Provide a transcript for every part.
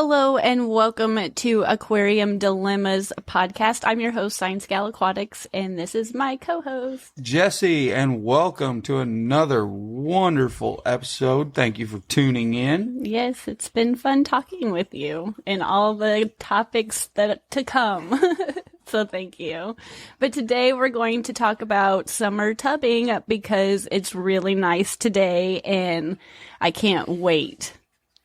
Hello and welcome to Aquarium Dilemmas podcast. I'm your host, ScienceGal Aquatics, and this is my co-host, Jesse, and welcome to another wonderful episode. Thank you for tuning in. Yes, it's been fun talking with you and all the topics that to come. So thank you. But today we're going to talk about summer tubbing because it's really nice today and I can't wait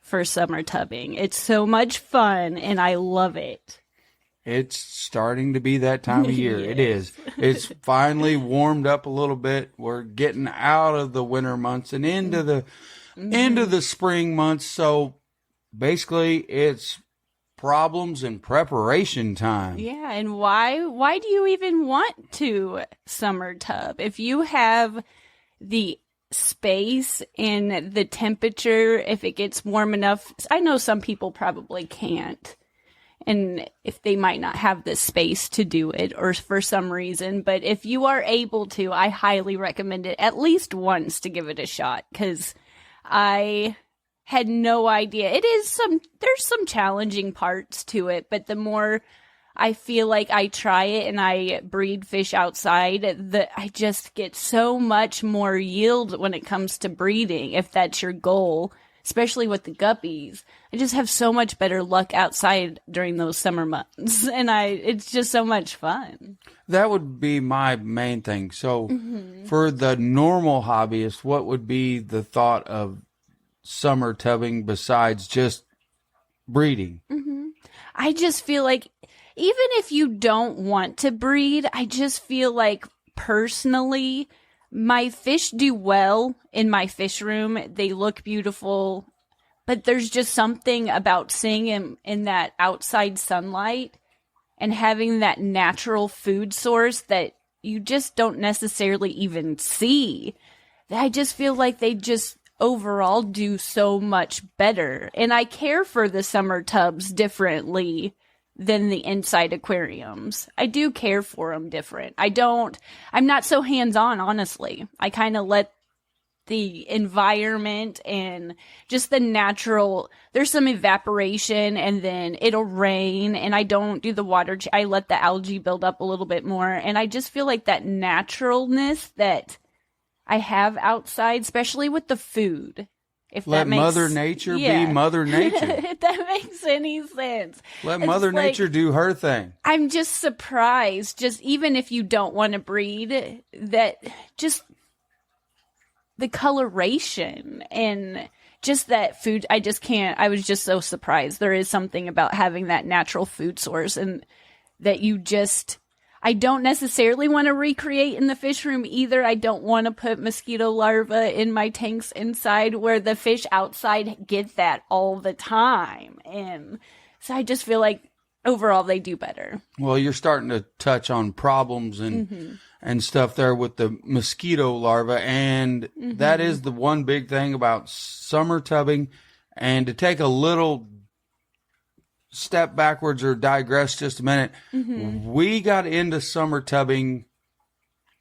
for summer tubbing. It's so much fun and I love it. It's starting to be that time of year. Yes. It is. It's finally warmed up a little bit. We're getting out of the winter months and into the spring months. So basically it's problems and preparation time. Yeah, and why do you even want to summer tub? If you have the space and the temperature, if it gets warm enough, I know some people probably can't, and if they might not have the space to do it or for some reason, but if you are able to, I highly recommend it at least once to give it a shot, because I had no idea. There's some challenging parts to it, but the more I feel like I try it and I breed fish outside, I just get so much more yield when it comes to breeding, if that's your goal, especially with the guppies. I just have so much better luck outside during those summer months, and it's just so much fun. That would be my main thing. So for the normal hobbyist, what would be the thought of summer tubbing besides just breeding? I just feel like even if you don't want to breed, I just feel like personally, my fish do well in my fish room. They look beautiful, but there's just something about seeing them in that outside sunlight and having that natural food source that you just don't necessarily even see. I just feel like they just overall do so much better. And I care for the summer tubs differently than the inside aquariums. I do care for them different. I'm not so hands-on, honestly. I kind of let the environment and just the natural, there's some evaporation and then it'll rain and I don't do the water. I let the algae build up a little bit more. And I just feel like that naturalness that I have outside, especially with the food. Let Mother Nature be Mother Nature. If that makes any sense. Let Mother Nature do her thing. I'm just surprised, just even if you don't want to breed, that just the coloration and just that food, I just can't, I was just so surprised. There is something about having that natural food source and that I don't necessarily want to recreate in the fish room either. I don't want to put mosquito larvae in my tanks inside where the fish outside get that all the time. And so I just feel like overall they do better. Well, you're starting to touch on problems and stuff there with the mosquito larvae. And that is the one big thing about summer tubbing. And to take a little step backwards or digress just a minute, we got into summer tubbing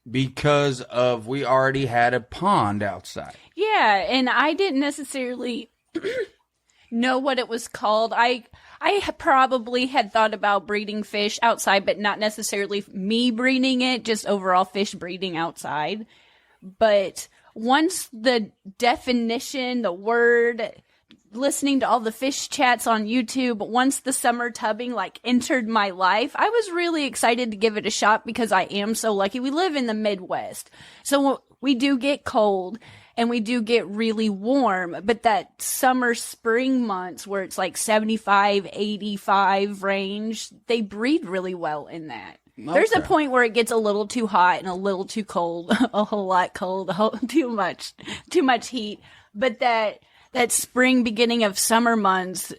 because we already had a pond outside. Yeah, and I didn't necessarily know what it was called. I probably had thought about breeding fish outside, but not necessarily me breeding it, just overall fish breeding outside. But once the definition, the word, listening to all the fish chats on YouTube, once the summer tubbing entered my life, I was really excited to give it a shot because I am so lucky. We live in the Midwest, so we do get cold and we do get really warm, but that summer spring months where it's 75, 85 range, they breed really well in that. Okay. There's a point where it gets a little too hot and a little too cold, a whole lot cold, too much heat, but that spring, beginning of summer months,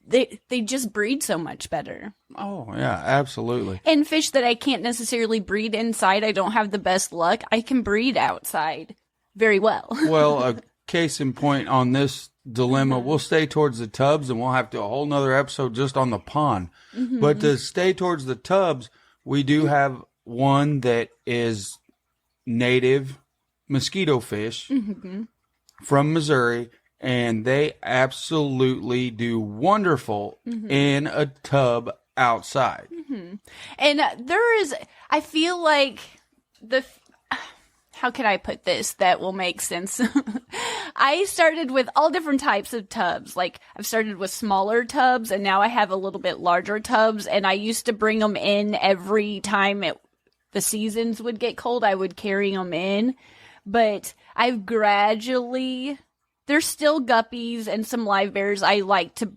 they just breed so much better. Oh, yeah, absolutely. And fish that I can't necessarily breed inside, I don't have the best luck, I can breed outside very well. Well, a case in point on this dilemma, we'll stay towards the tubs, and we'll have to a whole nother episode just on the pond. But to stay towards the tubs, we do have one that is native mosquito fish from Missouri, and they absolutely do wonderful in a tub outside. And I feel like how can I put this that will make sense? I started with all different types of tubs. Like, I've started with smaller tubs, and now I have a little bit larger tubs, and I used to bring them in every time the seasons would get cold. I would carry them in, but I've gradually, there's still guppies and some live bears I like to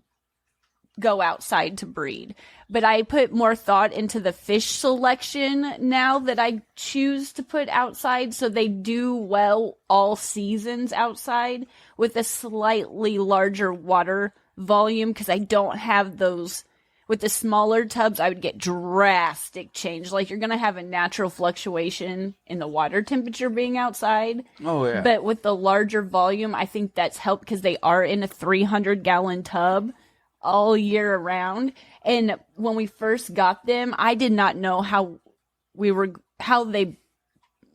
go outside to breed, but I put more thought into the fish selection now that I choose to put outside, so they do well all seasons outside with a slightly larger water volume, because I don't have those. With the smaller tubs, I would get drastic change. Like, you're going to have a natural fluctuation in the water temperature being outside. Oh, yeah. But with the larger volume, I think that's helped because they are in a 300-gallon tub all year around. And when we first got them, I did not know how they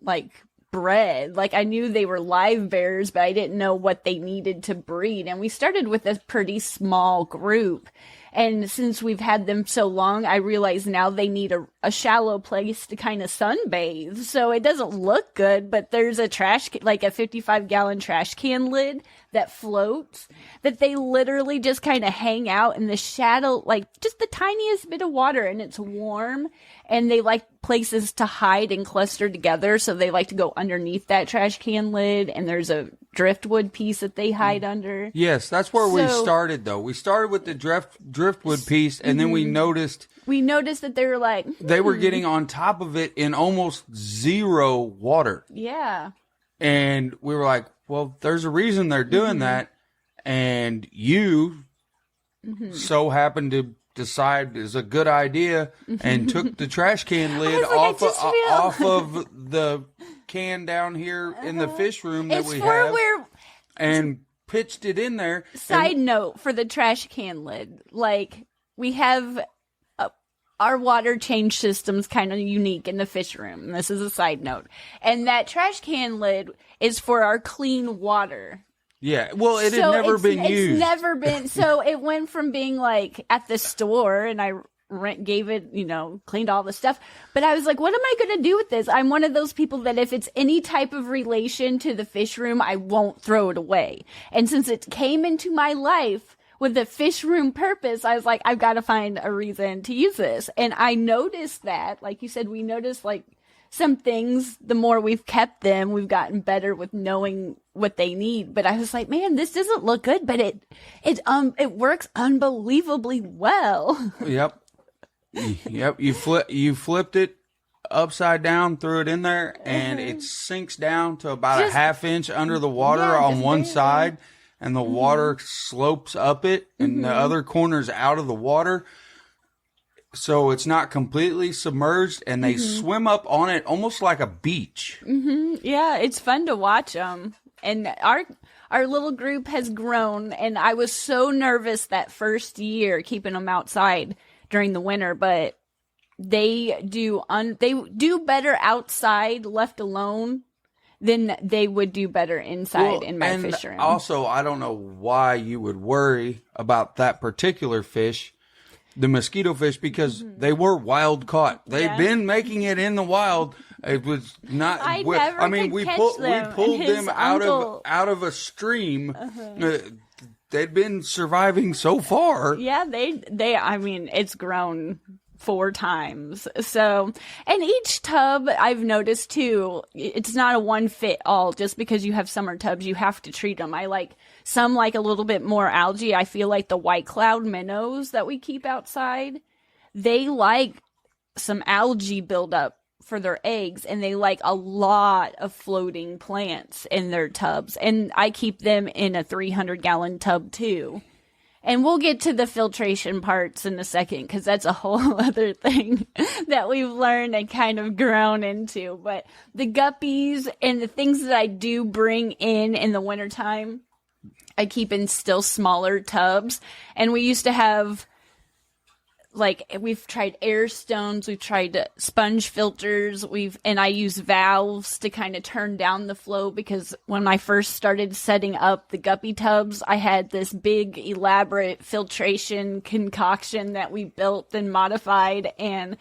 like bred. Like, I knew they were live bears, but I didn't know what they needed to breed. And we started with a pretty small group. And since we've had them so long, I realize now they need a shallow place to kind of sunbathe. So it doesn't look good, but there's a like a 55-gallon trash can lid that floats, that they literally just kind of hang out in the shadow, like just the tiniest bit of water, and it's warm. And they like places to hide and cluster together. So they like to go underneath that trash can lid, and there's a driftwood piece that they hide under. Yes, that's where we started, though. We started with the driftwood piece, and then we noticed that they were like... They were getting on top of it in almost zero water. Yeah. And we were like, well, there's a reason they're doing that. And you so happened to decide is a good idea and took the trash can lid off of the can down here in the fish room that we have and pitched it in there. Side note for the trash can lid, like, we have our water change system's kind of unique in the fish room. This is a side note. And that trash can lid is for our clean water. Yeah, well, it had never been used. It's never been. So it went from being like at the store, and I gave it, cleaned all the stuff. But I was like, what am I going to do with this? I'm one of those people that if it's any type of relation to the fish room, I won't throw it away. And since it came into my life with a fish room purpose, I was like, I've got to find a reason to use this. And I noticed that, like you said, we noticed like some things, the more we've kept them, we've gotten better with knowing what they need. But I was like, man, this doesn't look good, but it works unbelievably well. Yep. You flipped it upside down, threw it in there, and it sinks down to about a half inch under the water on one side, and the water slopes up it, and the other corner's out of the water. So it's not completely submerged, and they swim up on it almost like a beach. Yeah, it's fun to watch them. And our little group has grown, and I was so nervous that first year keeping them outside during the winter, but they do better outside left alone than they would do better inside in my fish room. Also, I don't know why you would worry about that particular fish, the mosquito fish, because they were wild caught. They've been making it in the wild. It was not. We pulled them out of a stream. They'd been surviving so far. Yeah, it's grown 4 times. So, and each tub I've noticed too, it's not a one fit all. Just because you have summer tubs, you have to treat them. I like some like a little bit more algae. I feel like the white cloud minnows that we keep outside, they like some algae buildup for their eggs, and they like a lot of floating plants in their tubs. And I keep them in a 300-gallon tub too. And we'll get to the filtration parts in a second, because that's a whole other thing that we've learned and kind of grown into. But the guppies and the things that I do bring in the wintertime, I keep in still smaller tubs. And we used to have we've tried air stones, we've tried sponge filters, and I use valves to kind of turn down the flow, because when I first started setting up the guppy tubs, I had this big elaborate filtration concoction that we built and modified, and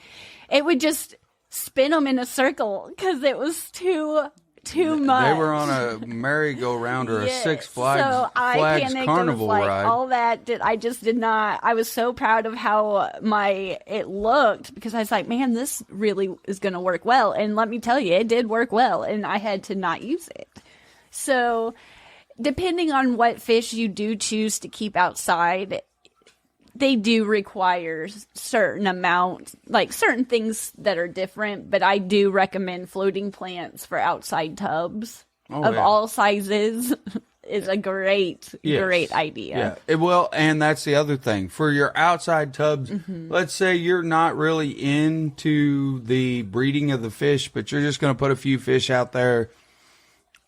it would just spin them in a circle because it was too much. They were on a merry-go-round or a Six Flags, so Flags Carnival ride. All that I just did not. I was so proud of how it looked, because I was like, man, this really is going to work well. And let me tell you, it did work well, and I had to not use it. So depending on what fish you do choose to keep outside, they do require certain amounts, like certain things that are different, but I do recommend floating plants for outside tubs of all sizes is a great idea. Yeah. Well, and that's the other thing. For your outside tubs, let's say you're not really into the breeding of the fish, but you're just going to put a few fish out there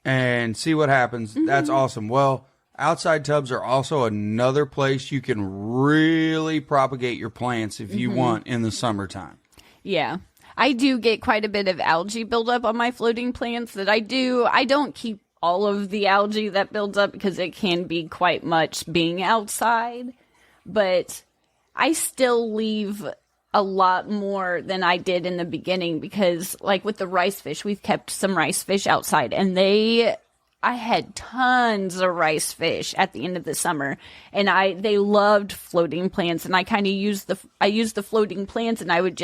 and see what happens. That's awesome. Well, outside tubs are also another place you can really propagate your plants if you want in the summertime. Yeah. I do get quite a bit of algae buildup on my floating plants that I don't keep all of the algae that builds up because it can be quite much being outside, but I still leave a lot more than I did in the beginning, because like with the rice fish, we've kept some rice fish outside, and I had tons of rice fish at the end of the summer, and they loved floating plants, and I kind of used the floating plants, and I would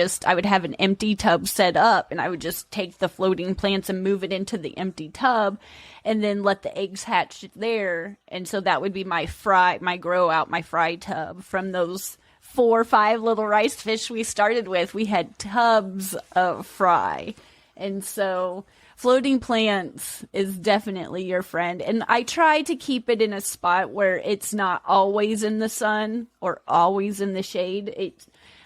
have an empty tub set up, and I would just take the floating plants and move it into the empty tub, and then let the eggs hatch there. And so that would be my fry tub from those 4 or 5 little rice fish we started with. We had tubs of fry, and so floating plants is definitely your friend. And I try to keep it in a spot where it's not always in the sun or always in the shade.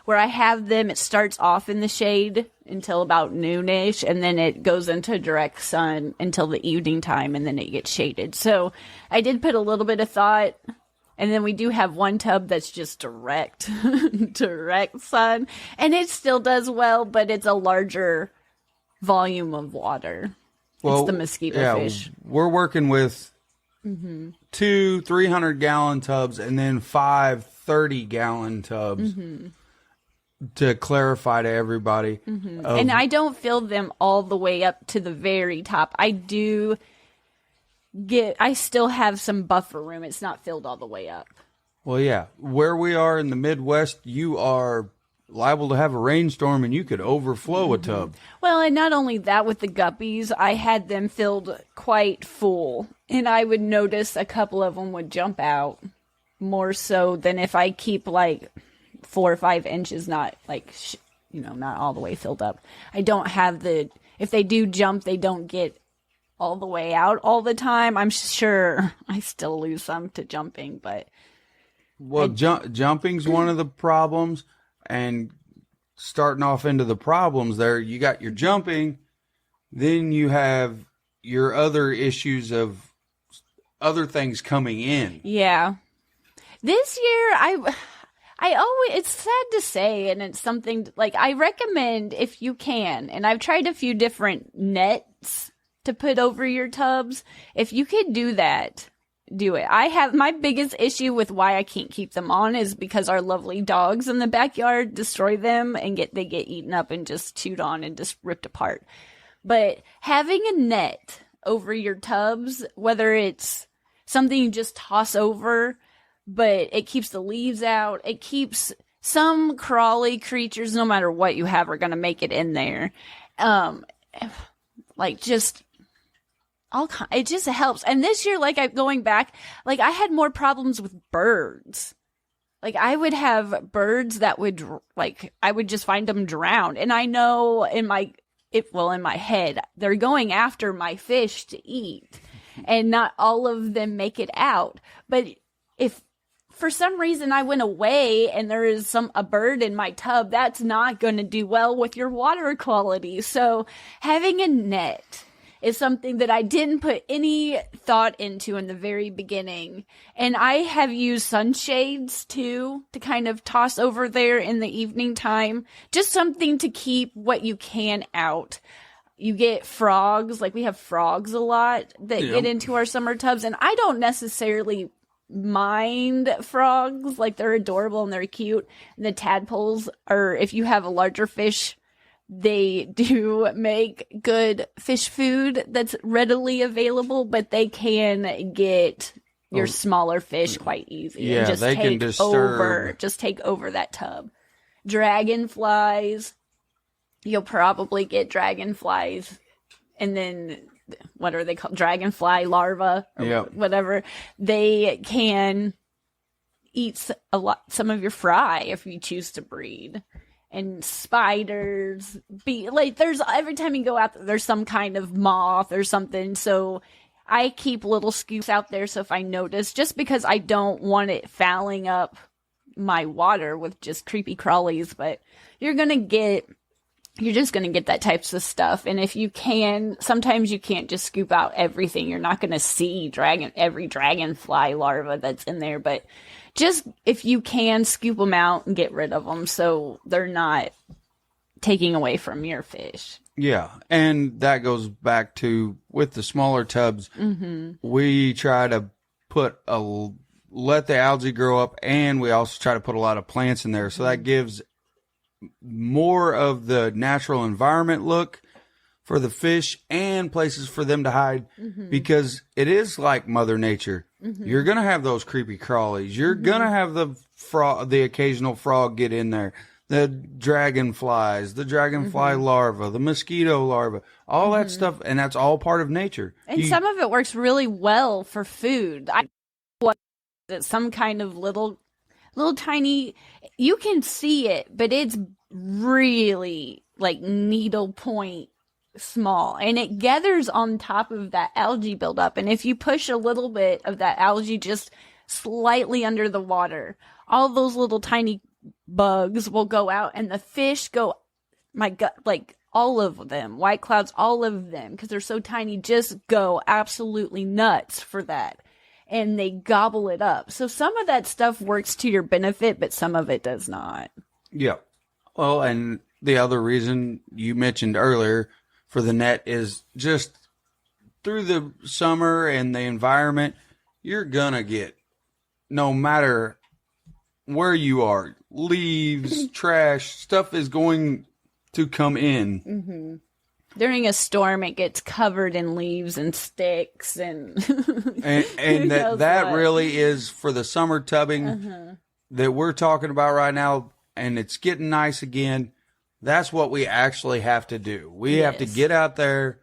Where I have them, it starts off in the shade until about noonish, and then it goes into direct sun until the evening time, and then it gets shaded. So I did put a little bit of thought. And then we do have one tub that's just direct sun, and it still does well, but it's a larger volume of water. Well, it's the mosquito fish. We're working with 2 300-gallon tubs and then 5 30-gallon tubs to clarify to everybody. And I don't fill them all the way up to the very top. I still have some buffer room. It's not filled all the way up. Well, yeah. Where we are in the Midwest, you are liable to have a rainstorm and you could overflow a tub. Well, and not only that, with the guppies, I had them filled quite full, and I would notice a couple of them would jump out more so than if I keep like 4 or 5 inches, not like, not all the way filled up. I don't have if they do jump, they don't get all the way out all the time. I'm sure I still lose some to jumping, but. Well, jumping's one of the problems. And starting off into the problems there, you got your jumping, then you have your other issues of other things coming in. Yeah. This year, it's sad to say, and it's something, like, I recommend if you can, and I've tried a few different nets to put over your tubs. If you could do that, do it. I have my biggest issue with why I can't keep them on is because our lovely dogs in the backyard destroy them and they get eaten up and just chewed on and just ripped apart. But having a net over your tubs, whether it's something you just toss over, but it keeps the leaves out, it keeps some crawly creatures, no matter what you have, are going to make it in there. It just helps. And this year, going back, I had more problems with birds. Like, I would have birds that would, I would just find them drowned. And I know in my head, they're going after my fish to eat. And not all of them make it out. But if for some reason I went away and there is a bird in my tub, that's not going to do well with your water quality. So having a net is something that I didn't put any thought into in the very beginning. And I have used sunshades too to kind of toss over there in the evening time. Just something to keep what you can out. You get frogs, like we have frogs a lot that get into our summer tubs. And I don't necessarily mind frogs. Like, they're adorable and they're cute. And the tadpoles are, if you have a larger fish, they do make good fish food that's readily available, but they can get your smaller fish quite easy. Yeah, and just they can disturb. Just take over that tub. Dragonflies. You'll probably get dragonflies, and then what are they called? Dragonfly larvae or whatever. They can eat some of your fry if you choose to breed. And spiders, there's every time you go out, there's some kind of moth or something. So I keep little scoops out there. So if I notice, just because I don't want it fouling up my water with just creepy crawlies, but you're just going to get that types of stuff. And if you can, sometimes you can't just scoop out everything. You're not going to see every dragonfly larva that's in there. But just, if you can, scoop them out and get rid of them so they're not taking away from your fish. Yeah. And that goes back to, with the smaller tubs, we try to let the algae grow up, and we also try to put a lot of plants in there. So that gives more of the natural environment look for the fish and places for them to hide, because it is like Mother Nature. You're going to have those creepy crawlies. You're going to have the occasional frog get in there, the dragonflies, the dragonfly larva, the mosquito larva, all that stuff. And that's all part of nature. And some of it works really well for food. It's some kind of little tiny, you can see it, but it's really like needle point small, and it gathers on top of that algae buildup. And if you push a little bit of that algae just slightly under the water, all those little tiny bugs will go out, and the fish go, my God, like all of them, white clouds, all of them, because they're so tiny, just go absolutely nuts for that. And they gobble it up. So some of that stuff works to your benefit, but some of it does not. Yeah. Well, and the other reason you mentioned earlier for the net is just through the summer and the environment, you're going to get, no matter where you are, leaves, trash, stuff is going to come in. During a storm, it gets covered in leaves and sticks and and that really is for the summer tubbing that we're talking about right now, and it's getting nice again. That's what we actually have to do. We have to get out there,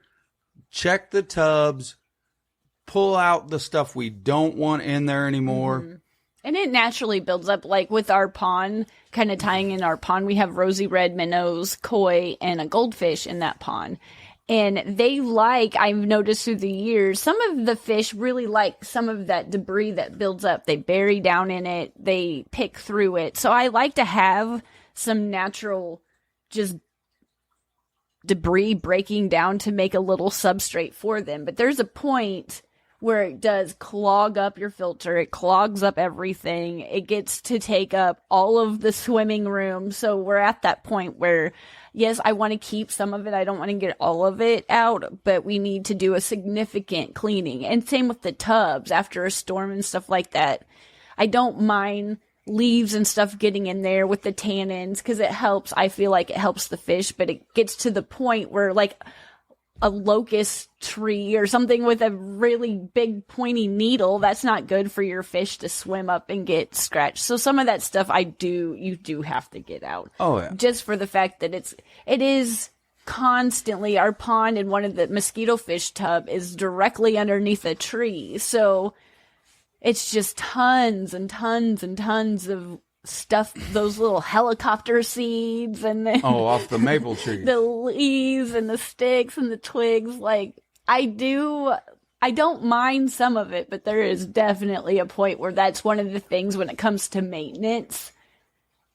check the tubs, pull out the stuff we don't want in there anymore. And it naturally builds up, like with our pond, kind of tying in our pond, we have rosy red minnows, koi, and a goldfish in that pond. And they I've noticed through the years, some of the fish really like some of that debris that builds up. They bury down in it. They pick through it. So I like to have some natural just debris breaking down to make a little substrate for them. But there's a point where it does clog up your filter. It clogs up everything. It gets to take up all of the swimming room. So we're at that point where, yes, I want to keep some of it. I don't want to get all of it out, but we need to do a significant cleaning. And same with the tubs after a storm and stuff like that. I don't mind leaves and stuff getting in there with the tannins because it helps. I feel like it helps the fish, but it gets to the point where, like, a locust tree or something with a really big pointy needle, that's not good for your fish to swim up and get scratched. So some of that stuff you do have to get out. Oh yeah. Just for the fact that it is constantly, our pond and one of the mosquito fish tub is directly underneath a tree. So it's just tons and tons and tons of stuff, those little helicopter seeds, and then off the maple tree, the leaves and the sticks and the twigs. Like, I don't mind some of it, but there is definitely a point where that's one of the things when it comes to maintenance,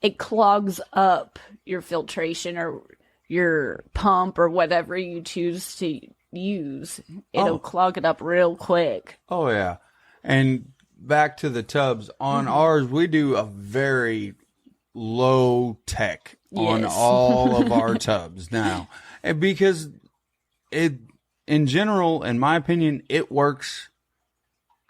it clogs up your filtration or your pump or whatever you choose to use. It'll clog it up real quick. Oh, yeah. And back to the tubs. On ours, we do a very low tech on all of our tubs now. And because in general, in my opinion, it works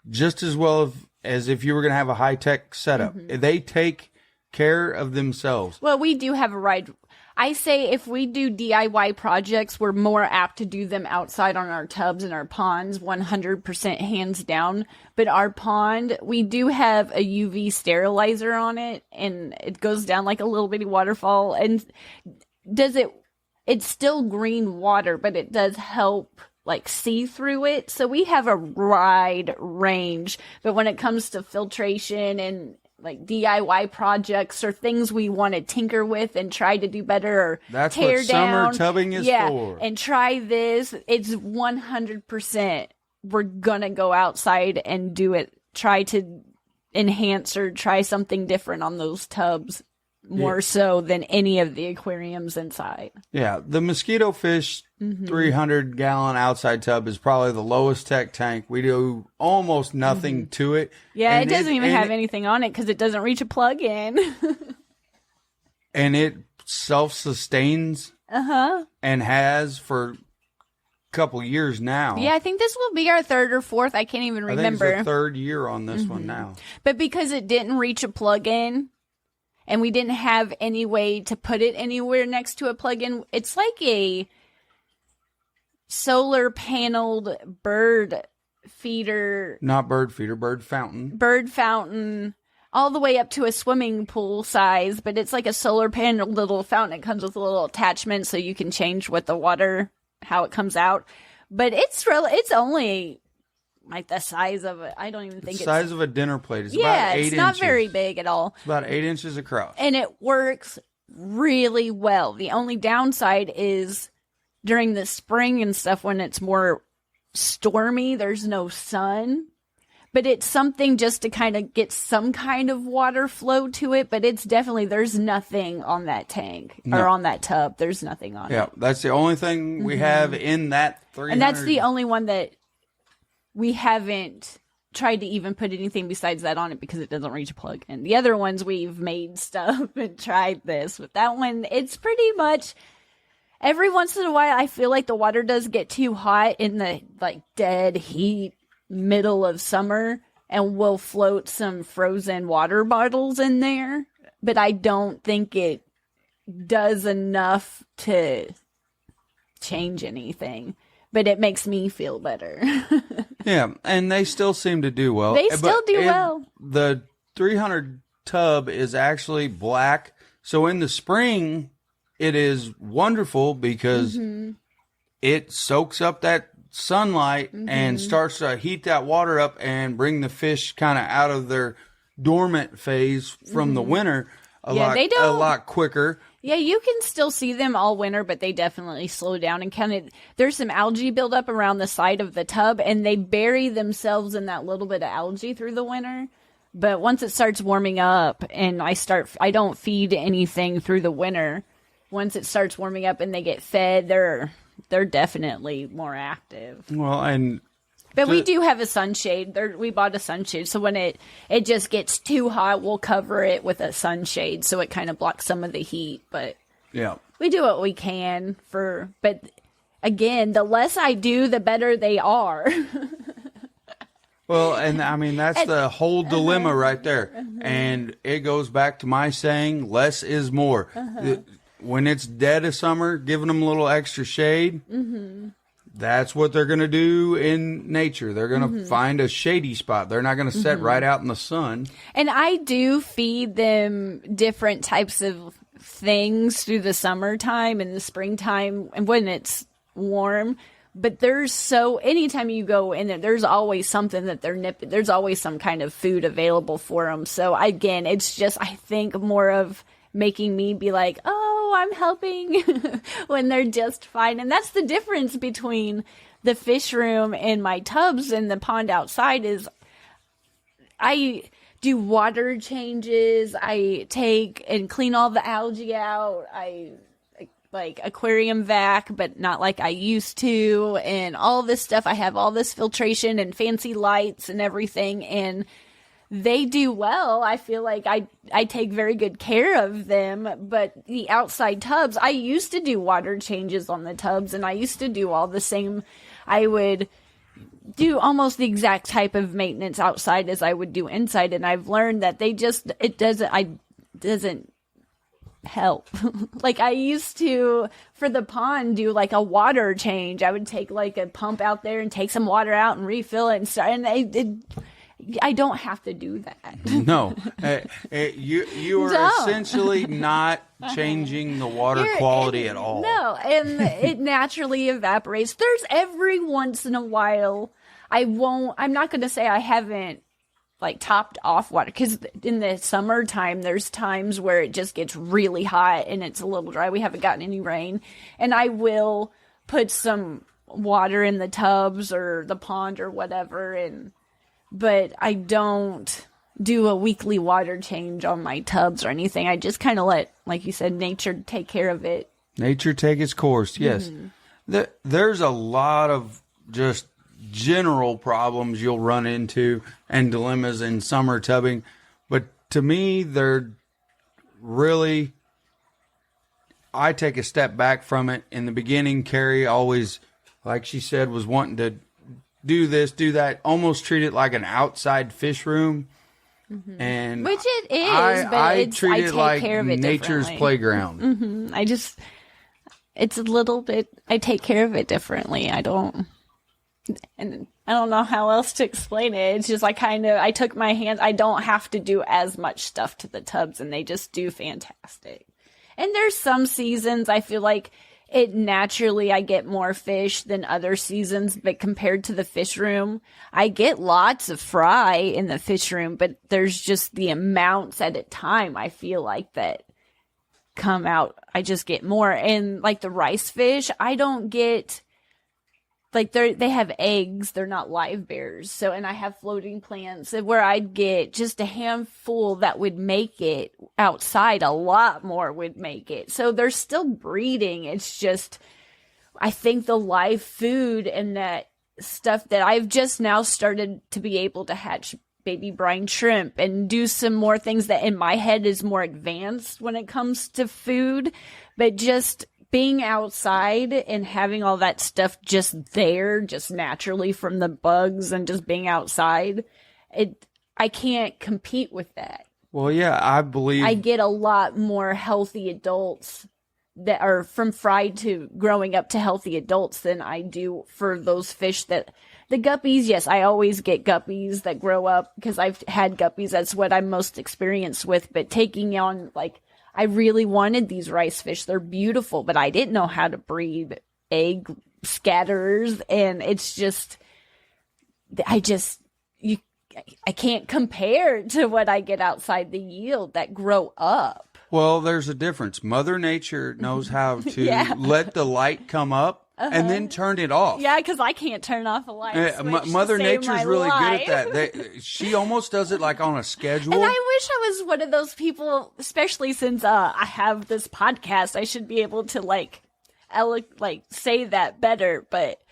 just as well as if you were going to have a high tech setup. They take care of themselves. Well, we do have a ride. I say if we do DIY projects, we're more apt to do them outside on our tubs and our ponds, 100% hands down. But our pond, we do have a UV sterilizer on it, and it goes down like a little bitty waterfall. And it's still green water, but it does help like see through it. So we have a wide range. But when it comes to filtration and like DIY projects or things we want to tinker with and try to do better or That's tear what down. summer tubbing is for. And try this. It's 100%. We're going to go outside and do it. Try to enhance or try something different on those tubs more so than any of the aquariums inside. Yeah, the mosquito fish 300-gallon outside tub is probably the lowest tech tank. We do almost nothing to it. Yeah, and it doesn't even have anything on it because it doesn't reach a plug-in. And it self-sustains and has for a couple years now. Yeah, I think this will be our third or fourth. I can't even remember. I think it's the third year on this one now. But because it didn't reach a plug-in, and we didn't have any way to put it anywhere next to a plug-in, it's like a solar paneled bird feeder. Not bird feeder, bird fountain. Bird fountain, all the way up to a swimming pool size, but it's like a solar panel little fountain. It comes with a little attachment so you can change what the water, how it comes out. But it's only like the size of it. I don't even think it's the size of a dinner plate. It's about 8 inches. It's not very big at all. It's about 8 inches across. And it works really well. The only downside is during the spring and stuff when it's more stormy, there's no sun. But it's something just to kind of get some kind of water flow to it. But it's definitely, there's nothing on that tank or on that tub. There's nothing on it. Yeah, that's the only thing we have in that 300. And that's the only one that we haven't tried to even put anything besides that on it because it doesn't reach a plug-in. The other ones we've made stuff and tried this. But that one, it's pretty much every once in a while I feel like the water does get too hot in the like dead heat middle of summer and we'll float some frozen water bottles in there. But I don't think it does enough to change anything. But it makes me feel better. Yeah, and they still seem to do well. They still do well. The 300 tub is actually black. So in the spring, it is wonderful because it soaks up that sunlight and starts to heat that water up and bring the fish kind of out of their dormant phase from the winter a lot quicker. Yeah, you can still see them all winter, but they definitely slow down and there's some algae buildup around the side of the tub, and they bury themselves in that little bit of algae through the winter. But once it starts warming up and I don't feed anything through the winter. Once it starts warming up and they get fed, they're definitely more active. Well, but we do have a sunshade. We bought a sunshade, so when it just gets too hot, we'll cover it with a sunshade so it kind of blocks some of the heat. But yeah, we do what we can but again, the less I do, the better they are. Well, and I mean, that's the whole dilemma right there. And it goes back to my saying, less is more. When it's dead of summer, giving them a little extra shade, that's what they're going to do in nature. They're going to find a shady spot. They're not going to sit right out in the sun. And I do feed them different types of things through the summertime and the springtime and when it's warm. But anytime you go in there, there's always something that they're nipping. There's always some kind of food available for them. So again, it's just, I think, more of making me be like, oh, I'm helping when they're just fine. And that's the difference between the fish room and my tubs and the pond outside is I do water changes. I take and clean all the algae out. I like aquarium vac, but not like I used to, and all this stuff. I have all this filtration and fancy lights and everything, and they do well. I feel like I take very good care of them, but the outside tubs, I used to do water changes on the tubs, and I used to do all the same. I would do almost the exact type of maintenance outside as I would do inside, and I've learned that it doesn't help. Like I used to, for the pond, do like a water change. I would take like a pump out there and take some water out and refill it and start, and I don't have to do that. No, you are essentially not changing the water quality at all. No, and it naturally evaporates. There's every once in a while, I'm not going to say I haven't like topped off water, because in the summertime, there's times where it just gets really hot and it's a little dry. We haven't gotten any rain, and I will put some water in the tubs or the pond or whatever, but I don't do a weekly water change on my tubs or anything. I just kind of let, like you said, nature take care of it. Nature take its course, yes. Mm-hmm. There's a lot of just general problems you'll run into and dilemmas in summer tubbing. But to me, they're really, I take a step back from it. In the beginning, Carrie always, like she said, was wanting to do this, do that, almost treat it like an outside fish room. Mm-hmm. And which it is, but I treat it like nature's playground. Mm-hmm. It's a little bit, I take care of it differently. I don't know how else to explain it. It's just I took my hands, I don't have to do as much stuff to the tubs, and they just do fantastic. And there's some seasons I feel like it naturally, I get more fish than other seasons, but compared to the fish room, I get lots of fry in the fish room, but there's just the amounts at a time, I feel like, that come out. I just get more. And like the rice fish, I don't get, like they have eggs, they're not live bears. So, and I have floating plants where I'd get just a handful that would make it outside. A lot more would make it. So they're still breeding. It's just, I think the live food and that stuff that I've just now started to be able to hatch baby brine shrimp and do some more things that in my head is more advanced when it comes to food, but just being outside and having all that stuff just there, just naturally from the bugs and just being outside, I can't compete with that. Well, yeah, I believe I get a lot more healthy adults that are from fried to growing up to healthy adults than I do for those fish that the guppies. Yes, I always get guppies that grow up because I've had guppies. That's what I'm most experienced with. But taking on, like, I really wanted these rice fish. They're beautiful, but I didn't know how to breed egg scatterers. And it's just, I can't compare to what I get outside the yield that grow up. Well, there's a difference. Mother Nature knows how to let the light come up and then turn it off. Yeah, because I can't turn off a light switch. Mother Nature's really good at that. She almost does it like on a schedule. And I wish I was one of those people, especially since I have this podcast. I should be able to say that better. But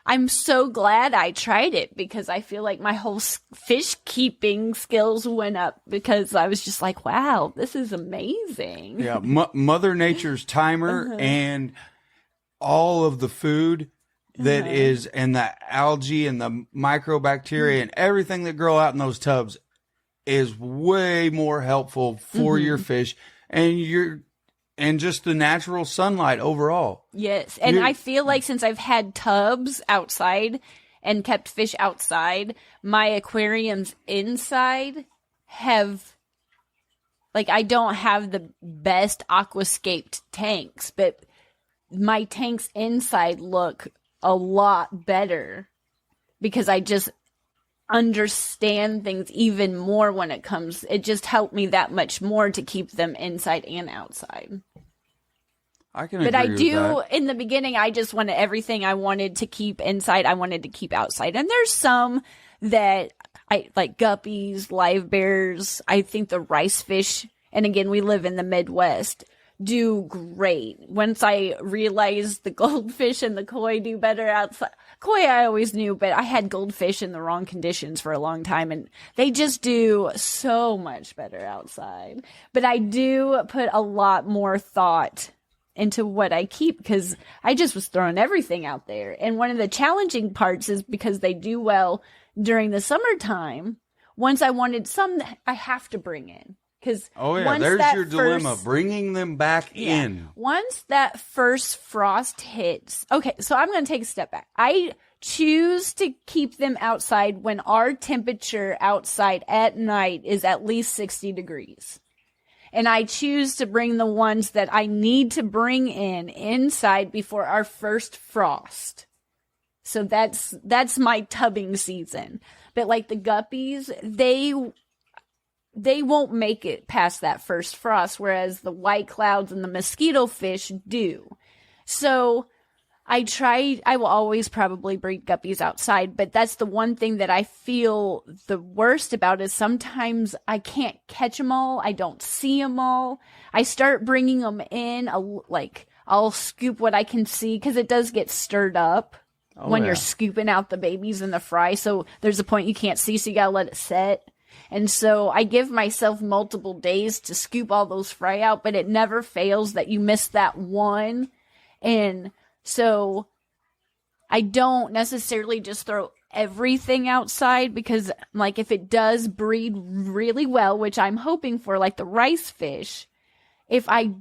I'm so glad I tried it, because I feel like my whole fish keeping skills went up, because I was just like, wow, this is amazing. Yeah, Mother Nature's timer and all of the food that is, and the algae and the microbacteria and everything that grow out in those tubs is way more helpful for your fish and just the natural sunlight overall. Yes. And I feel like since I've had tubs outside and kept fish outside, my aquariums inside have, like, I don't have the best aquascaped tanks, but my tanks inside look a lot better because I just understand things even more when it comes. It just helped me that much more to keep them inside and outside. I can agree with that. But I do, in the beginning, I just wanted everything I wanted to keep inside, I wanted to keep outside. And there's some that I like, guppies, live bears. I think the rice fish, and again, we live in the Midwest. do great. Once I realized the goldfish and the koi do better outside. Koi I always knew, but I had goldfish in the wrong conditions for a long time, and they just do so much better outside. But I do put a lot more thought into what I keep, because I just was throwing everything out there. And one of the challenging parts is because they do well during the summertime. Once I wanted some, I have to bring in. Because there's your dilemma, bringing them back in. Once that first frost hits, okay, so I'm going to take a step back. I choose to keep them outside when our temperature outside at night is at least 60 degrees. And I choose to bring the ones that I need to bring in inside before our first frost. So that's my tubbing season. But like the guppies, they won't make it past that first frost, whereas the white clouds and the mosquito fish do. So I will always probably breed guppies outside, but that's the one thing that I feel the worst about is sometimes I can't catch them all. I don't see them all. I start bringing them in, I'll scoop what I can see, because it does get stirred up when you're scooping out the babies in the fry. So there's a point you can't see, so you gotta let it set. And so I give myself multiple days to scoop all those fry out, but it never fails that you miss that one. And so I don't necessarily just throw everything outside, because like if it does breed really well, which I'm hoping for, like the rice fish, if I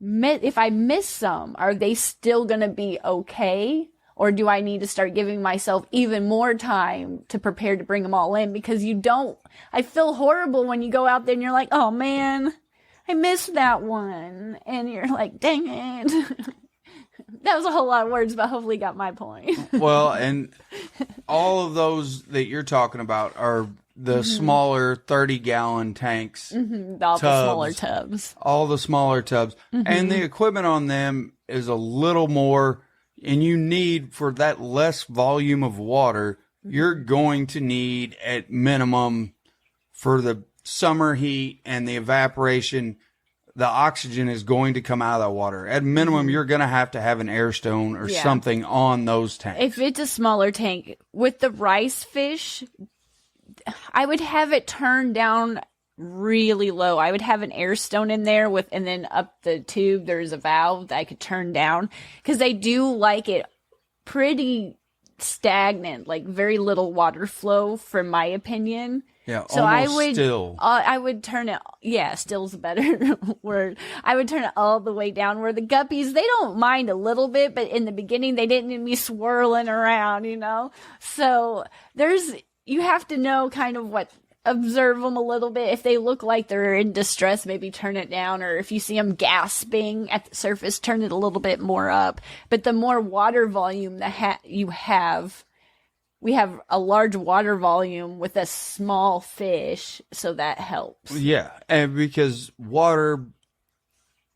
miss some, are they still going to be okay? Or do I need to start giving myself even more time to prepare to bring them all in? Because I feel horrible when you go out there and you're like, oh man, I missed that one. And you're like, dang it. That was a whole lot of words, but hopefully got my point. Well, and all of those that you're talking about are the smaller 30-gallon tanks. Mm-hmm. All the smaller tubs. All the smaller tubs. Mm-hmm. And the equipment on them is a little more, and you need, for that less volume of water, you're going to need at minimum, for the summer heat and the evaporation, the oxygen is going to come out of that water. At minimum, you're going to have an air stone or something on those tanks. If it's a smaller tank, with the rice fish, I would have it turned down really low. I would have an air stone in there and then up the tube, there's a valve that I could turn down, because they do like it pretty stagnant, like very little water flow, from my opinion. Yeah, so still. I would turn it, still's a better word. I would turn it all the way down, where the guppies, they don't mind a little bit, but in the beginning, they didn't need me swirling around, So you have to know kind of observe them a little bit. If they look like they're in distress, maybe turn it down, or if you see them gasping at the surface, turn it a little bit more up. But the more water volume that you have, we have a large water volume with a small fish, so that helps. Yeah, and because water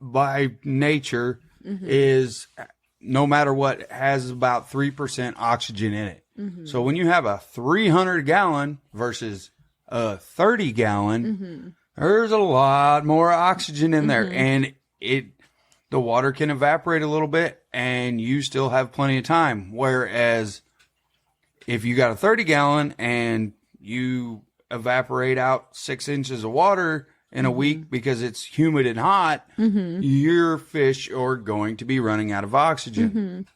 by nature is, no matter what, has about 3% oxygen in it. Mm-hmm. So when you have a 300-gallon versus a 30-gallon, there's a lot more oxygen in there, and the water can evaporate a little bit, and you still have plenty of time. Whereas if you got a 30-gallon and you evaporate out 6 inches of water in a week because it's humid and hot, your fish are going to be running out of oxygen.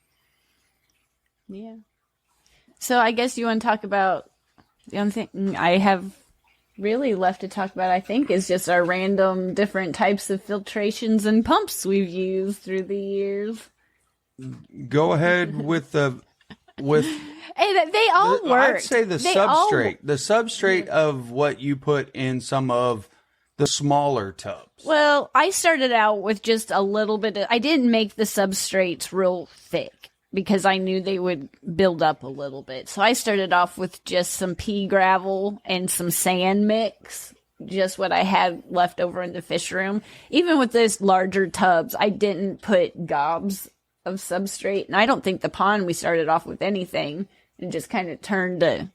Yeah. So I guess you want to talk about, the only thing I have really left to talk about, I think, is just our random different types of filtrations and pumps we've used through the years. Go ahead with Hey, they all work. I'd say the substrate of what you put in some of the smaller tubs. Well, I started out with just a little bit I didn't make the substrates real thick, because I knew they would build up a little bit. So I started off with just some pea gravel and some sand mix, just what I had left over in the fish room. Even with those larger tubs, I didn't put gobs of substrate. And I don't think the pond we started off with anything, and just kind of turned to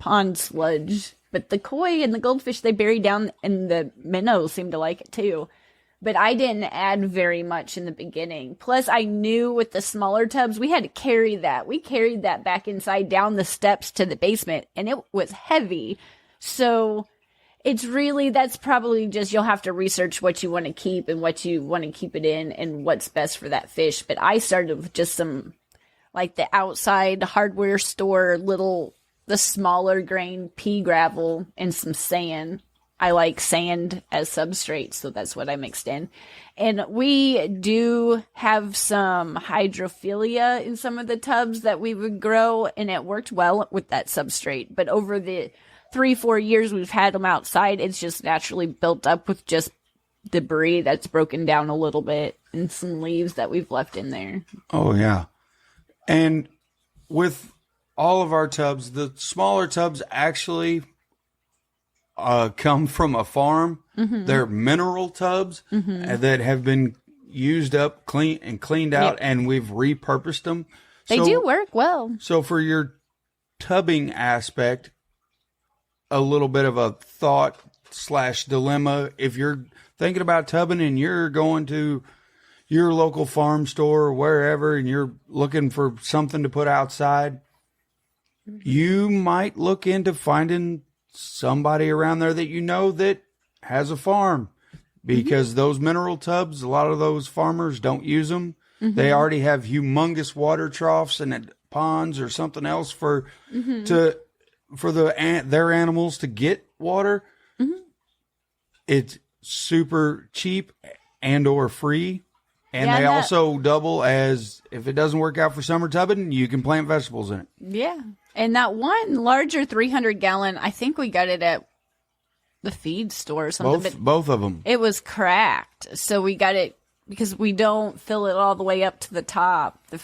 pond sludge. But the koi and the goldfish they bury down, and the minnows seem to like it too. but I didn't add very much in the beginning. Plus, I knew with the smaller tubs, we had to carry that. We carried that back inside down the steps to the basement, and it was heavy. So it's really, that's probably just, you'll have to research what you want to keep and what you want to keep it in and what's best for that fish. But I started with just some, like the outside hardware store, the smaller grain pea gravel and some sand. I like sand as substrate, so that's what I mixed in. And we do have some hydrophilia in some of the tubs that we would grow, and it worked well with that substrate. But over the 3-4 years we've had them outside, it's just naturally built up with just debris that's broken down a little bit and some leaves that we've left in there. Oh, yeah. And with all of our tubs, the smaller tubs actually come from a farm. Mm-hmm. They're mineral tubs that have been used up, cleaned out, and we've repurposed them. They do work well. So for your tubbing aspect, a little bit of a thought/dilemma. If you're thinking about tubbing and you're going to your local farm store or wherever and you're looking for something to put outside, you might look into finding somebody around there that you know that has a farm, because those mineral tubs, a lot of those farmers don't use them. They already have humongous water troughs and ponds or something else for their animals to get water. It's super cheap and or free. And they also double as, if it doesn't work out for summer tubbing, you can plant vegetables in it. Yeah. And that one larger 300-gallon, I think we got it at the feed store or something. Both of them. It was cracked. So we got it because we don't fill it all the way up to the top. The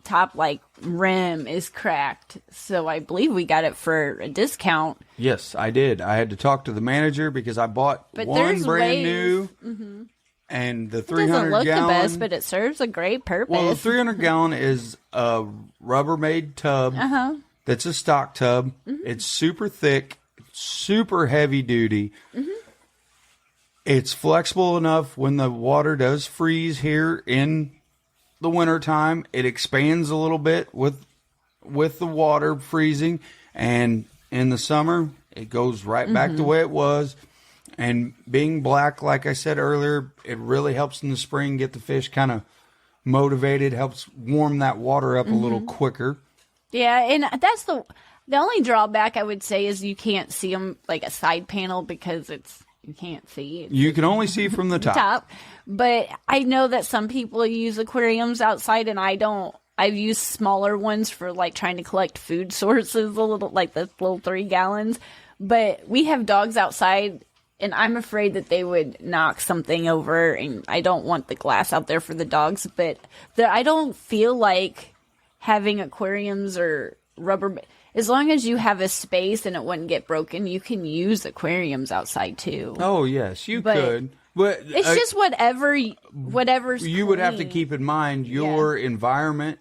top, like, rim is cracked. So I believe we got it for a discount. Yes, I did. I had to talk to the manager because I bought one brand new. And the 300 doesn't look gallon, the best, but it serves a great purpose. Well, the 300 gallon is a Rubbermaid tub. That's a stock tub. It's super thick, super heavy duty. It's flexible enough when the water does freeze here in the wintertime. It expands a little bit with the water freezing. And in the summer, it goes right back the way it was. And being black, like I said earlier, it really helps in the spring get the fish kind of motivated, helps warm that water up a little quicker. Yeah, and that's the only drawback I would say is you can't see them like a side panel because you can't see. You can only see from the top. But I know that some people use aquariums outside, and I don't. I've used smaller ones for like trying to collect food sources, a little like the little 3 gallons. But we have dogs outside. And I'm afraid that they would knock something over, and I don't want the glass out there for the dogs. But I don't feel like having aquariums or rubber. As long as you have a space and it wouldn't get broken, you can use aquariums outside too. Oh yes, you could. But it's just whatever's you would have to keep in mind your environment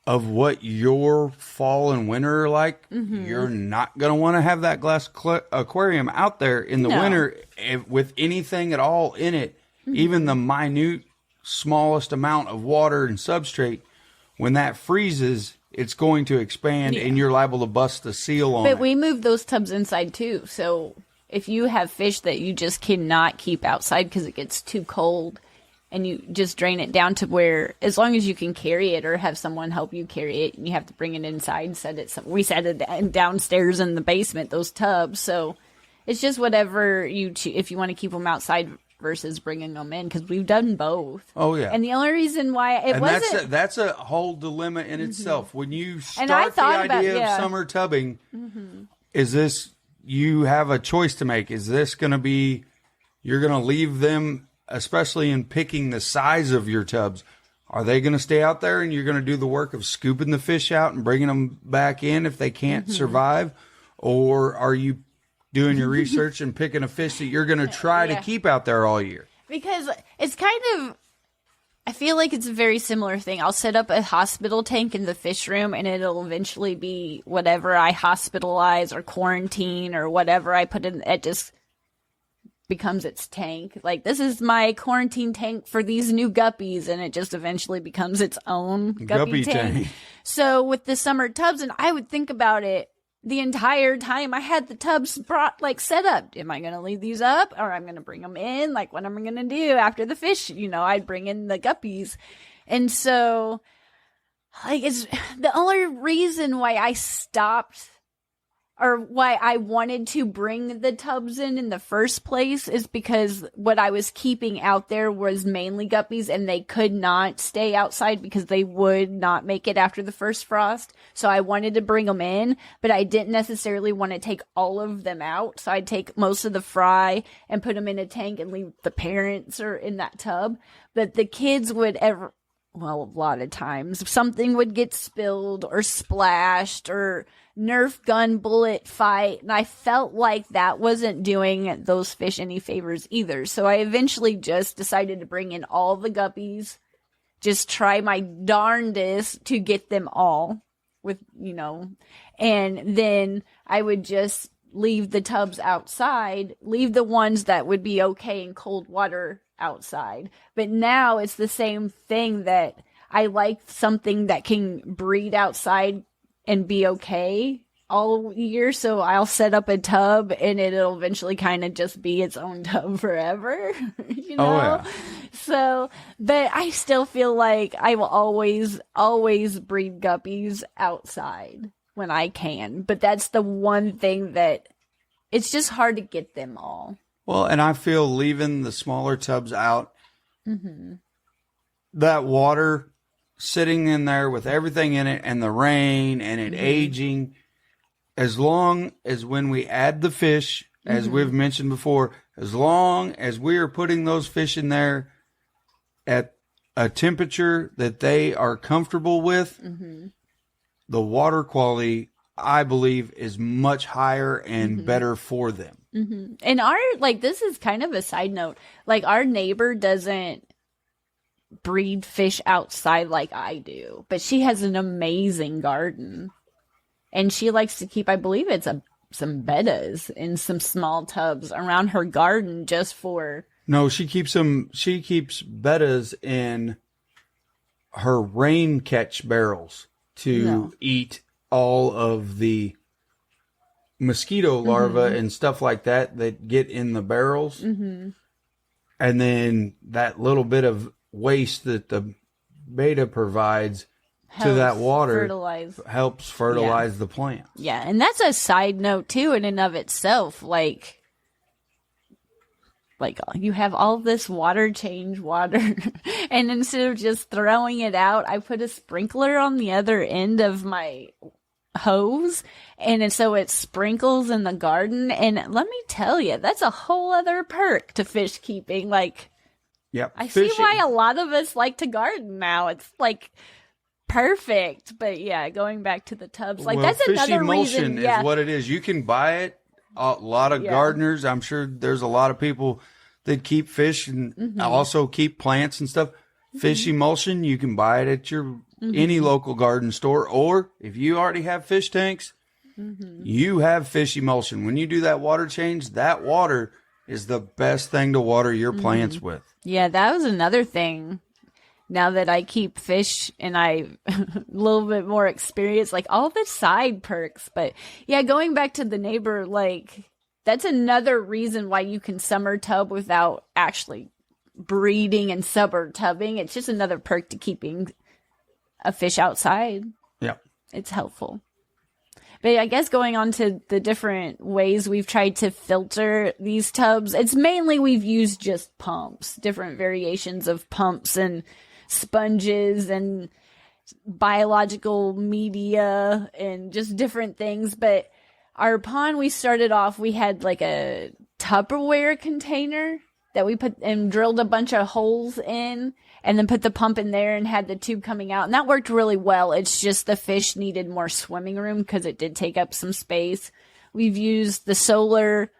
of what your fall and winter are like. You're not going to want to have that glass aquarium out there in the winter with anything at all in it, even the minute, smallest amount of water and substrate. When that freezes, it's going to expand and you're liable to bust the seal on it. But we move those tubs inside too. So if you have fish that you just cannot keep outside because it gets too cold, and you just drain it down to where, as long as you can carry it or have someone help you carry it, and you have to bring it inside. We set it downstairs in the basement, those tubs. So it's just whatever if you want to keep them outside versus bringing them in, because we've done both. Oh yeah. And the only reason why that's a whole dilemma in itself. When you start the idea of summer tubbing, is this, you have a choice to make. Is this going to be, you're going to leave them, especially in picking the size of your tubs, are they going to stay out there and you're going to do the work of scooping the fish out and bringing them back in if they can't survive? Or are you doing your research and picking a fish that you're going to try to keep out there all year? Because it's kind of, I feel like it's a very similar thing. I'll set up a hospital tank in the fish room, and it'll eventually be whatever I hospitalize or quarantine or whatever I put in. It just becomes its tank. Like, this is my quarantine tank for these new guppies, and it just eventually becomes its own guppy tank. So with the summer tubs, and I would think about it the entire time I had the tubs set up. Am I going to leave these up, or I'm going to bring them in? Like, what am I going to do after the fish? I'd bring in the guppies. And so, like, it's the only reason why I stopped, or why I wanted to bring the tubs in the first place, is because what I was keeping out there was mainly guppies, and they could not stay outside because they would not make it after the first frost. So I wanted to bring them in, but I didn't necessarily want to take all of them out. So I'd take most of the fry and put them in a tank and leave the parents or in that tub. But the kids would a lot of times something would get spilled or splashed or Nerf gun bullet fight, and I felt like that wasn't doing those fish any favors either. So I eventually just decided to bring in all the guppies, just try my darndest to get them all and then I would just leave the tubs outside, leave the ones that would be okay in cold water outside. But now it's the same thing, that I like something that can breed outside and be okay all year. So I'll set up a tub and it'll eventually kind of just be its own tub forever, Oh, yeah. So, but I still feel like I will always breed guppies outside when I can. But that's the one thing that it's just hard to get them all. Well, and I feel leaving the smaller tubs out, that water sitting in there with everything in it and the rain and it aging, as long as when we add the fish, as we've mentioned before, as long as we are putting those fish in there at a temperature that they are comfortable with, the water quality, I believe, is much higher and better for them. And this is kind of a side note, like, our neighbor doesn't breed fish outside like I do, but she has an amazing garden, and she likes to keep, I believe it's some bettas in some small tubs around her garden just for... No, she keeps bettas in her rain catch barrels to eat all of the mosquito larvae and stuff like that get in the barrels. And then that little bit of waste that the beta provides to that water helps fertilize the plants. Yeah, and that's a side note too in and of itself. Like you have all this water, and instead of just throwing it out, I put a sprinkler on the other end of my hose, and so it sprinkles in the garden. And let me tell you, that's a whole other perk to fish keeping. Like, yep, I see why a lot of us like to garden now. It's like perfect. But yeah, going back to the tubs, like, that's another reason. Fish emulsion is what it is. You can buy it. A lot of gardeners, I'm sure there's a lot of people that keep fish and also keep plants and stuff. Fish emulsion, you can buy it at your any local garden store, or if you already have fish tanks, you have fish emulsion. When you do that water change, that water is the best thing to water your plants with. Yeah, that was another thing. Now that I keep fish and I a little bit more experience, like, all the side perks. But yeah, going back to the neighbor, like, that's another reason why you can summer tub without actually breeding and summer tubbing. It's just another perk to keeping a fish outside. Yeah. It's helpful. But I guess going on to the different ways we've tried to filter these tubs, it's mainly we've used just pumps, different variations of pumps and sponges and biological media and just different things. But our pond, we started off, we had like a Tupperware container that we put and drilled a bunch of holes in, and then put the pump in there and had the tube coming out. And that worked really well. It's just the fish needed more swimming room because it did take up some space. We've used the solar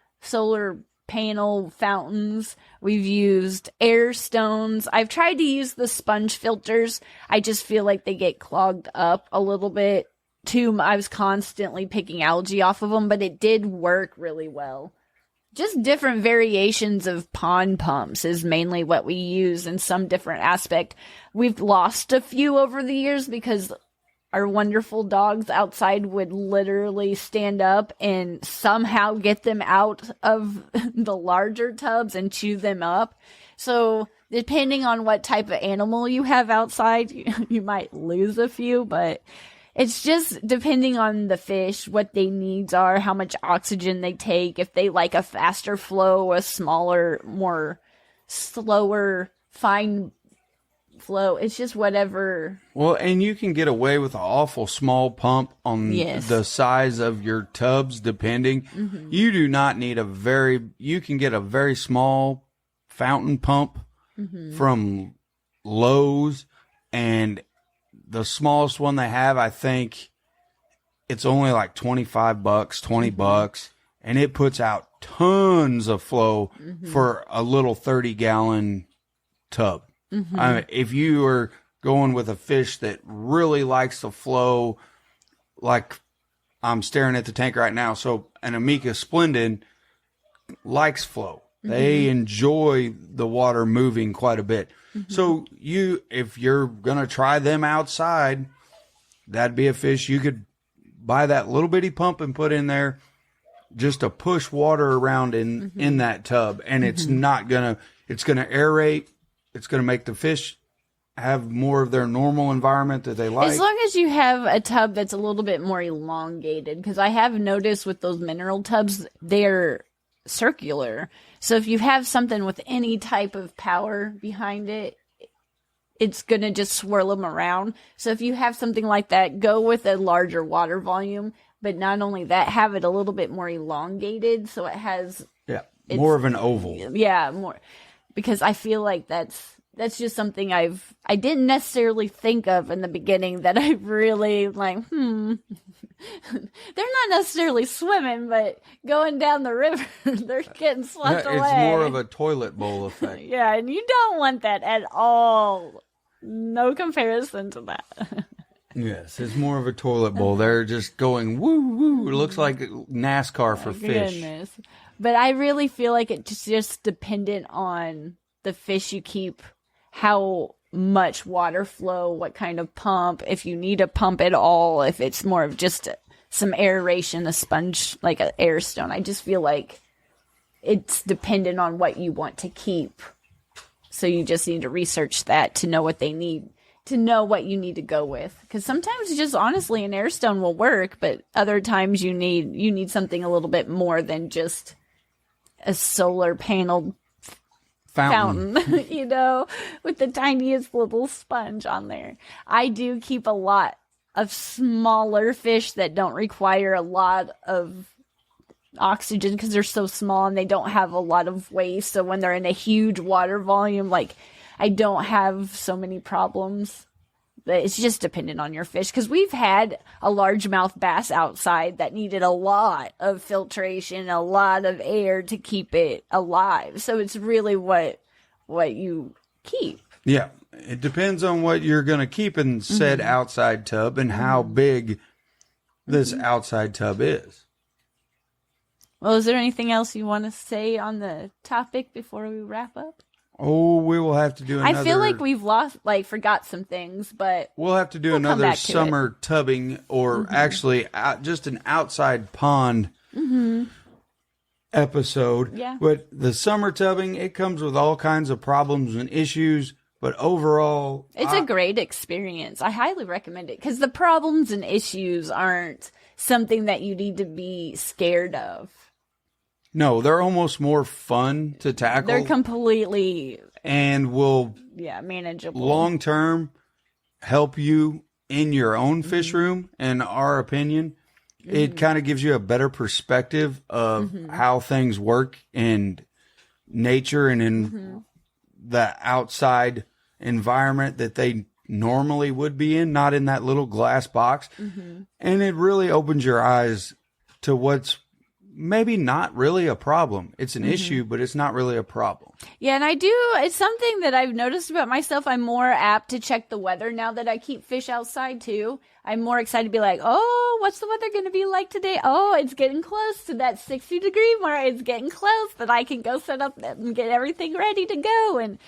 panel fountains. We've used air stones. I've tried to use the sponge filters. I just feel like they get clogged up a little bit too. I was constantly picking algae off of them, but it did work really well. just different variations of pond pumps is mainly what we use in some different aspect. We've lost a few over the years because our wonderful dogs outside would literally stand up and somehow get them out of the larger tubs and chew them up. So depending on what type of animal you have outside, you might lose a few, but it's just depending on the fish, what their needs are, how much oxygen they take, if they like a faster flow, a smaller, more slower, fine flow. It's just whatever. Well, and you can get away with an awful small pump on the size of your tubs, depending. You do not need you can get a very small fountain pump from Lowe's, and the smallest one they have, I think it's only like $25, $20, and it puts out tons of flow for a little 30-gallon tub. I mean, if you are going with a fish that really likes the flow, like I'm staring at the tank right now, so an Amica Splendid likes flow. They enjoy the water moving quite a bit. So if you're going to try them outside, that'd be a fish you could buy that little bitty pump and put in there just to push water around in that tub. And it's not going to, it's going to aerate. It's going to make the fish have more of their normal environment that they like. As long as you have a tub that's a little bit more elongated, because I have noticed with those mineral tubs, they're circular. So if you have something with any type of power behind it, it's going to just swirl them around. So if you have something like that, go with a larger water volume. But not only that, have it a little bit more elongated so it has... more of an oval. Yeah, more. Because I feel like that's just something I didn't necessarily think of in the beginning that I really like, They're not necessarily swimming, but going down the river, they're getting swept away. It's more of a toilet bowl effect. Yeah, and you don't want that at all. No comparison to that. Yes, it's more of a toilet bowl. They're just going woo woo. It looks like NASCAR for fish. Goodness. But I really feel like it's just dependent on the fish you keep, how much water flow, what kind of pump, if you need a pump at all, if it's more of just some aeration, a sponge, like an air stone. I just feel like it's dependent on what you want to keep. So you just need to research that to know what they need, to know what you need to go with. Because sometimes just honestly an air stone will work, but other times you need something a little bit more than just a solar panel fountain, with the tiniest little sponge on there. I do keep a lot of smaller fish that don't require a lot of oxygen because they're so small and they don't have a lot of waste. So when they're in a huge water volume, like I don't have so many problems. But it's just dependent on your fish, because we've had a largemouth bass outside that needed a lot of filtration, a lot of air to keep it alive. So it's really what you keep. Yeah, it depends on what you're going to keep in said outside tub and how big this outside tub is. Well, is there anything else you want to say on the topic before we wrap up? Oh, we will have to do another... I feel like we've forgot some things, but... We'll have to do another summer tubbing, or actually just an outside pond episode. Yeah. But the summer tubbing, it comes with all kinds of problems and issues, but overall... It's a great experience. I highly recommend it, because the problems and issues aren't something that you need to be scared of. No, they're almost more fun to tackle. They're completely... And will... manageable. Long term, help you in your own fish room, in our opinion. It kind of gives you a better perspective of how things work in nature and in the outside environment that they normally would be in, not in that little glass box. And it really opens your eyes to what's maybe not really a problem. It's an issue, but it's not really a problem. Yeah, and it's something that I've noticed about myself. I'm more apt to check the weather now that I keep fish outside too. I'm more excited to be like, oh, what's the weather going to be like today? Oh, it's getting close to that 60-degree mark. It's getting close that I can go set up and get everything ready to go. And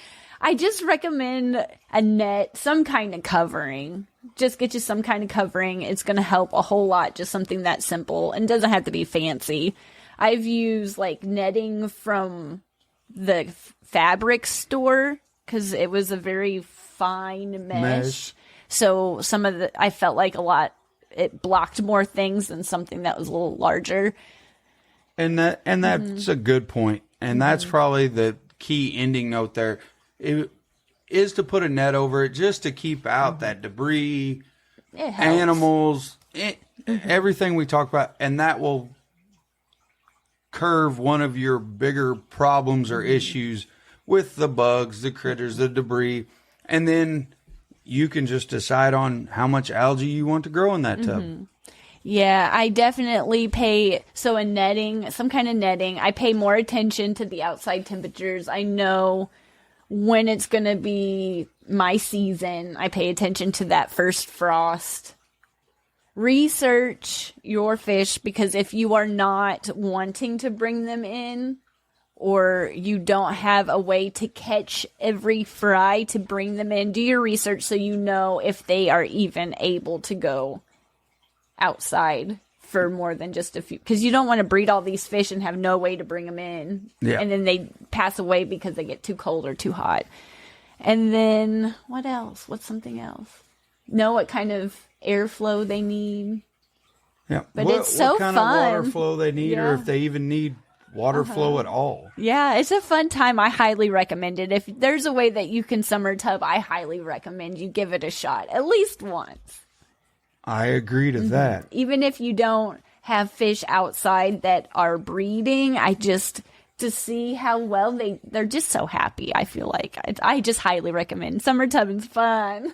I just recommend a net, some kind of covering. Just get you some kind of covering. It's going to help a whole lot. Just something that simple and doesn't have to be fancy. I've used like netting from the fabric store because it was a very fine mesh. So I felt like it blocked more things than something that was a little larger. And that's a good point. And that's probably the key ending note there. It is to put a net over it just to keep out that debris, animals, everything we talk about. And that will curve one of your bigger problems or issues with the bugs, the critters, the debris. And then you can just decide on how much algae you want to grow in that tub. Yeah, I definitely pay. So some kind of netting, I pay more attention to the outside temperatures. I know when it's going to be my season. I pay attention to that first frost. Research your fish, because if you are not wanting to bring them in, or you don't have a way to catch every fry to bring them in, do your research so you know if they are even able to go outside for more than just a few. Because you don't want to breed all these fish and have no way to bring them in. Yeah. And then they pass away because they get too cold or too hot. And then, what else? What's something else? Know what kind of airflow they need. Yeah. But it's so what kind fun. of water flow they need, or if they even need water flow at all. Yeah, it's a fun time. I highly recommend it. If there's a way that you can summer tub, I highly recommend you give it a shot at least once. I agree to that. Even if you don't have fish outside that are breeding, to see how well they're just so happy. I feel like I just highly recommend. Summer tubbing's fun.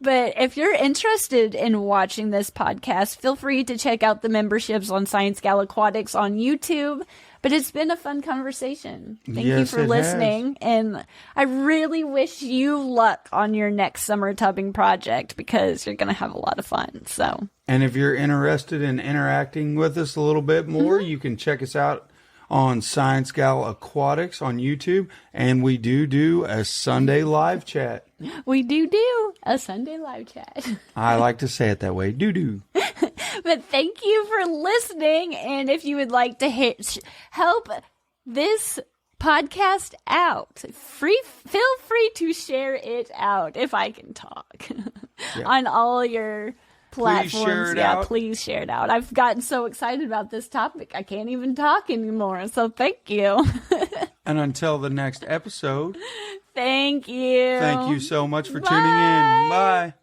But if you're interested in watching this podcast, feel free to check out the memberships on ScienceGal Aquatics on YouTube. But it's been a fun conversation. Thank you for listening. And I really wish you luck on your next summer tubbing project, because you're going to have a lot of fun. So, and if you're interested in interacting with us a little bit more, you can check us out on ScienceGal Aquatics on YouTube, and we do a Sunday live chat. We do a Sunday live chat. I like to say it that way. Do. But thank you for listening, and if you would like to help this podcast out, feel free to share it out, if I can talk, on all your platforms. Please share it out. Please share it out. I've gotten so excited about this topic, I can't even talk anymore. So thank you. And until the next episode, thank you. Thank you so much for tuning in. Bye.